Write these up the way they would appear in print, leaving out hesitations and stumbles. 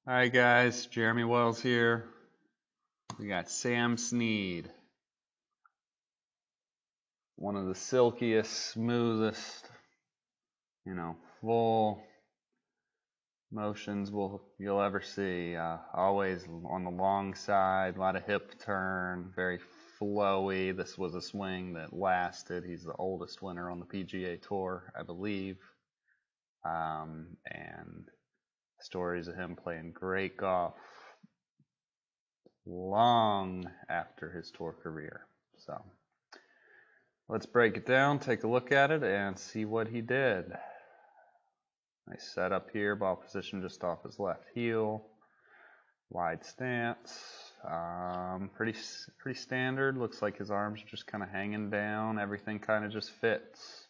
Hi guys, Jeremy Wells here. We got Sam Snead, one of the silkiest, smoothest, full motions you'll ever see. Always on the long side, a lot of hip turn, very flowy. This was a swing that lasted. He's the oldest winner on the PGA Tour, I believe. And stories of him playing great golf long after his tour career. So let's break it down, take a look at it, and see what he did. Nice setup here, ball position just off his left heel, wide stance, pretty standard. Looks like his arms are just kind of hanging down. Everything kind of just fits.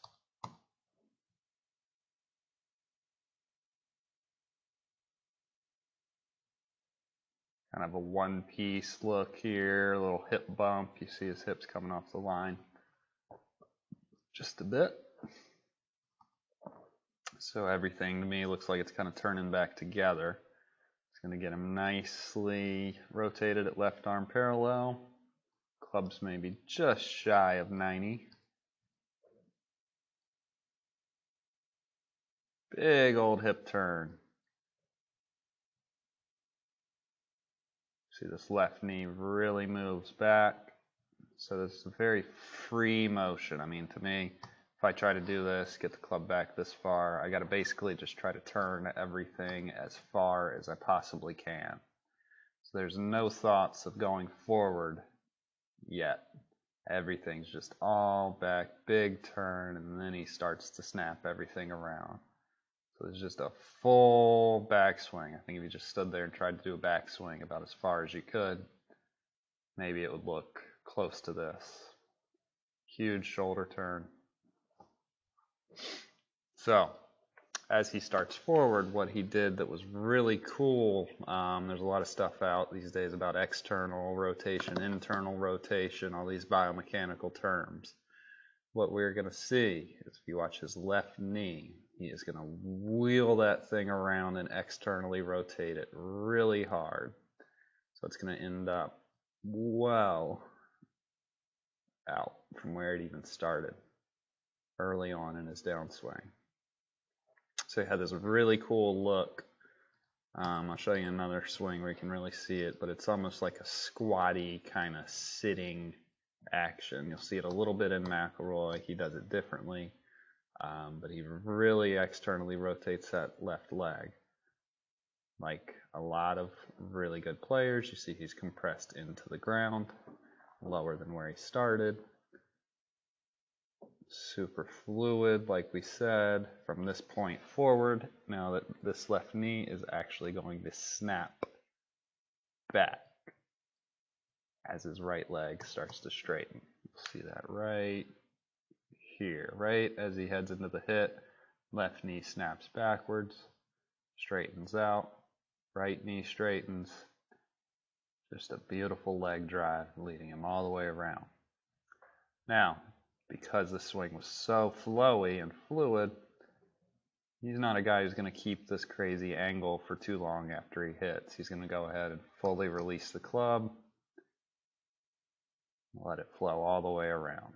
Kind of a one-piece look here, a little hip bump. You see his hips coming off the line just a bit. So everything to me looks like it's kind of turning back together. It's going to get him nicely rotated at left arm parallel. Club's maybe just shy of 90. Big old hip turn. See, this left knee really moves back. So this is a very free motion. I mean, to me, if I try to do this, get the club back this far, I got to basically just try to turn everything as far as I possibly can. So there's no thoughts of going forward yet. Everything's just all back, big turn, and then he starts to snap everything around. So it's just a full backswing. I think if you just stood there and tried to do a backswing about as far as you could, maybe it would look close to this. Huge shoulder turn. So as he starts forward, what he did that was really cool, there's a lot of stuff out these days about external rotation, internal rotation, all these biomechanical terms. What we're going to see is if you watch his left knee, he is going to wheel that thing around and externally rotate it really hard. So it's going to end up well out from where it even started early on in his downswing. So he had this really cool look. I'll show you another swing where you can really see it, but it's almost like a squatty kind of sitting action. You'll see it a little bit in McIlroy. He does it differently, but he really externally rotates that left leg. Like a lot of really good players, you see he's compressed into the ground, lower than where he started. Super fluid, like we said, from this point forward. Now that this left knee is actually going to snap back as his right leg starts to straighten. You'll see that right here, right as he heads into the hit. Left knee snaps backwards, straightens out, right knee straightens. Just a beautiful leg drive leading him all the way around. Now, because the swing was so flowy and fluid, he's not a guy who's going to keep this crazy angle for too long after he hits. He's going to go ahead and fully release the club, let it flow all the way around.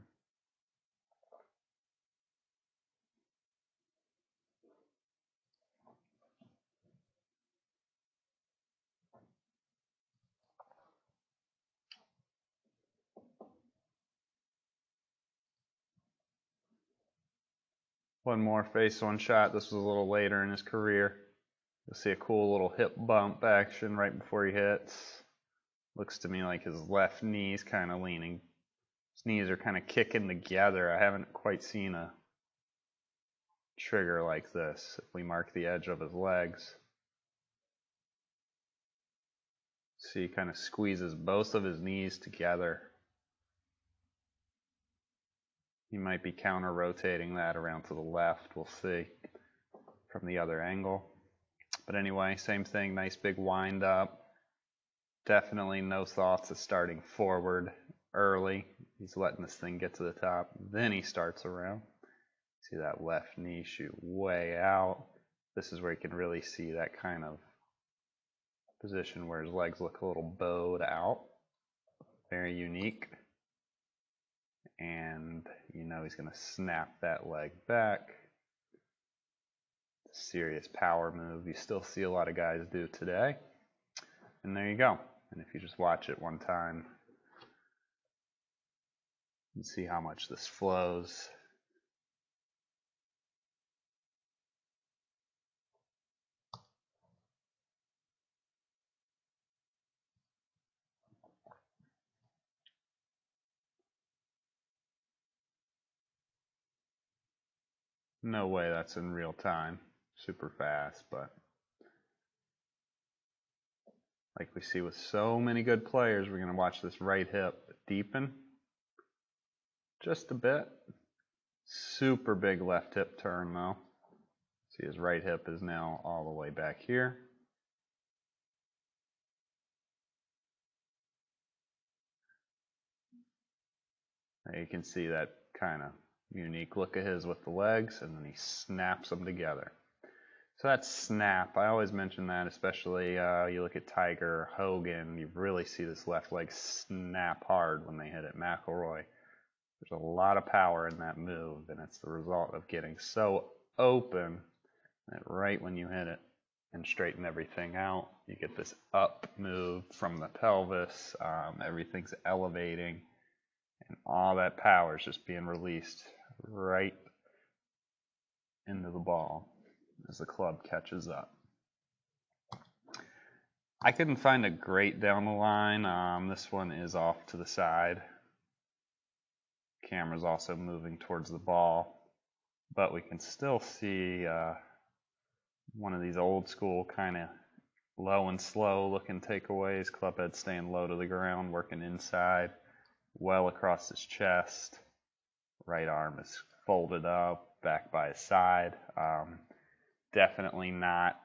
One more face-on shot. This was a little later in his career. You'll see a cool little hip bump action right before he hits. Looks to me like his left knee's kind of leaning. His knees are kind of kicking together. I haven't quite seen a trigger like this. If we mark the edge of his legs, see, he kind of squeezes both of his knees together. He might be counter-rotating that around to the left. We'll see from the other angle. But anyway, same thing, nice big wind up. Definitely no thoughts of starting forward early. He's letting this thing get to the top. Then he starts around. See that left knee shoot way out. This is where you can really see that kind of Position where his legs look a little bowed out. Very unique. And you know he's going to snap that leg back. Serious power move. You still see a lot of guys do today. And there you go. And if you just watch it one time, you can see how much this flows. No way that's in real time. Super fast, but like we see with so many good players, we're going to watch this right hip deepen just a bit. Super big left hip turn though. See, his right hip is now all the way back here. Now you can see that kind of unique look of his with the legs, and then he snaps them together. So that's snap. I always mention that, especially you look at Tiger, Hogan, you really see this left leg snap hard when they hit it. McIlroy. There's a lot of power in that move, and it's the result of getting so open that right when you hit it and straighten everything out, you get this up move from the pelvis. Everything's elevating, and all that power is just being released right into the ball as the club catches up. I couldn't find a great down the line. This one is off to the side. Camera's also moving towards the ball, but we can still see one of these old school kind of low and slow looking takeaways. Club head staying low to the ground, working inside, well across his chest. Right arm is folded up, back by his side. Definitely not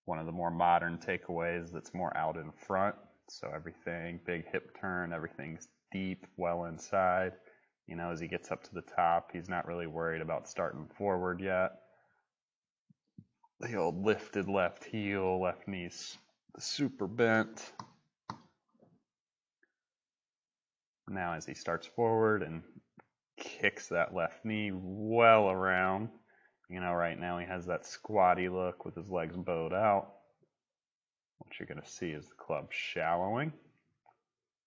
one of the more modern takeaways that's more out in front. So everything, big hip turn, everything's deep, well inside. You know, as he gets up to the top, he's not really worried about starting forward yet. The old lifted left heel, left knee's super bent. Now as he starts forward and kicks that left knee well around, you know, right now he has that squatty look with his legs bowed out. What you're going to see is the club shallowing.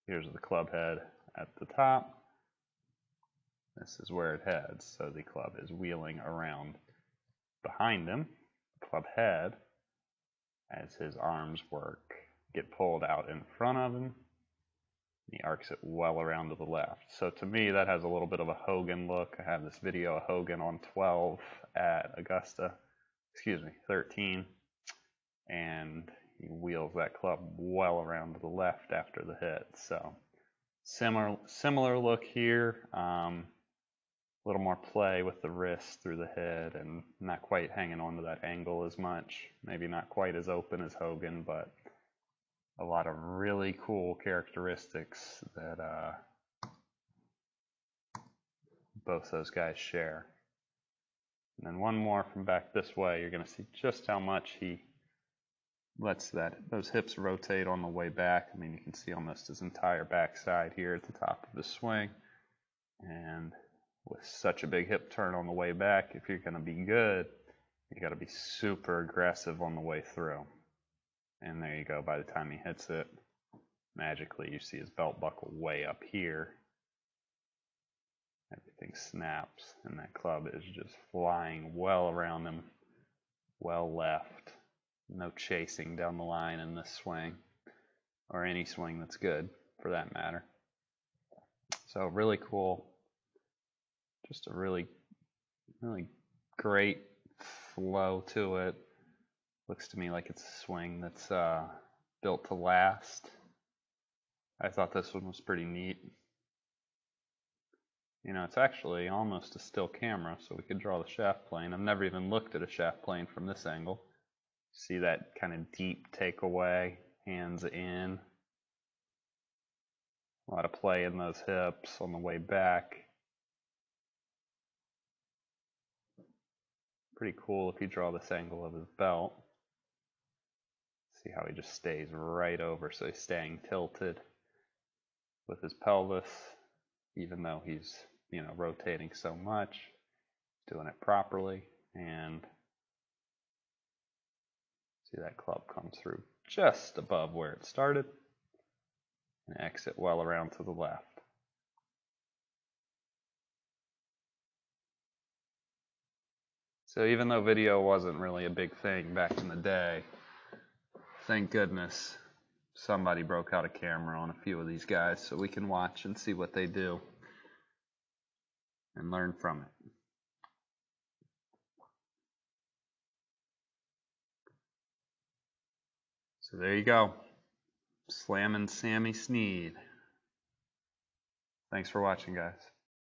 Here's the club head at the top. This is where it heads. So the club is wheeling around behind him. Club head, as his arms get pulled out in front of him. He arcs it well around to the left. So to me, that has a little bit of a Hogan look. I have this video of Hogan on 12 at Augusta, 13, and he wheels that club well around to the left after the hit. So similar look here. A little more play with the wrist through the head and not quite hanging on to that angle as much. Maybe not quite as open as Hogan, but a lot of really cool characteristics that both those guys share. And then one more from back this way, you're going to see just how much he lets those hips rotate on the way back. I mean, you can see almost his entire backside here at the top of the swing. And with such a big hip turn on the way back, if you're going to be good, you got to be super aggressive on the way through. And there you go. By the time he hits it, magically you see his belt buckle way up here. Everything snaps, and that club is just flying well around him, well left. No chasing down the line in this swing, or any swing that's good for that matter. So really cool. Just a really great flow to it. Looks to me like it's a swing that's built to last. I thought this one was pretty neat. You know, it's actually almost a still camera, so we could draw the shaft plane. I've never even looked at a shaft plane from this angle. See that kind of deep takeaway, hands in. A lot of play in those hips on the way back. Pretty cool if you draw this angle of his belt. See how he just stays right over, so he's staying tilted with his pelvis, even though he's, rotating so much, doing it properly. And see that club come through just above where it started and exit well around to the left. So even though video wasn't really a big thing back in the day, thank goodness somebody broke out a camera on a few of these guys so we can watch and see what they do and learn from it. So there you go. Slamming Sammy Snead. Thanks for watching, guys.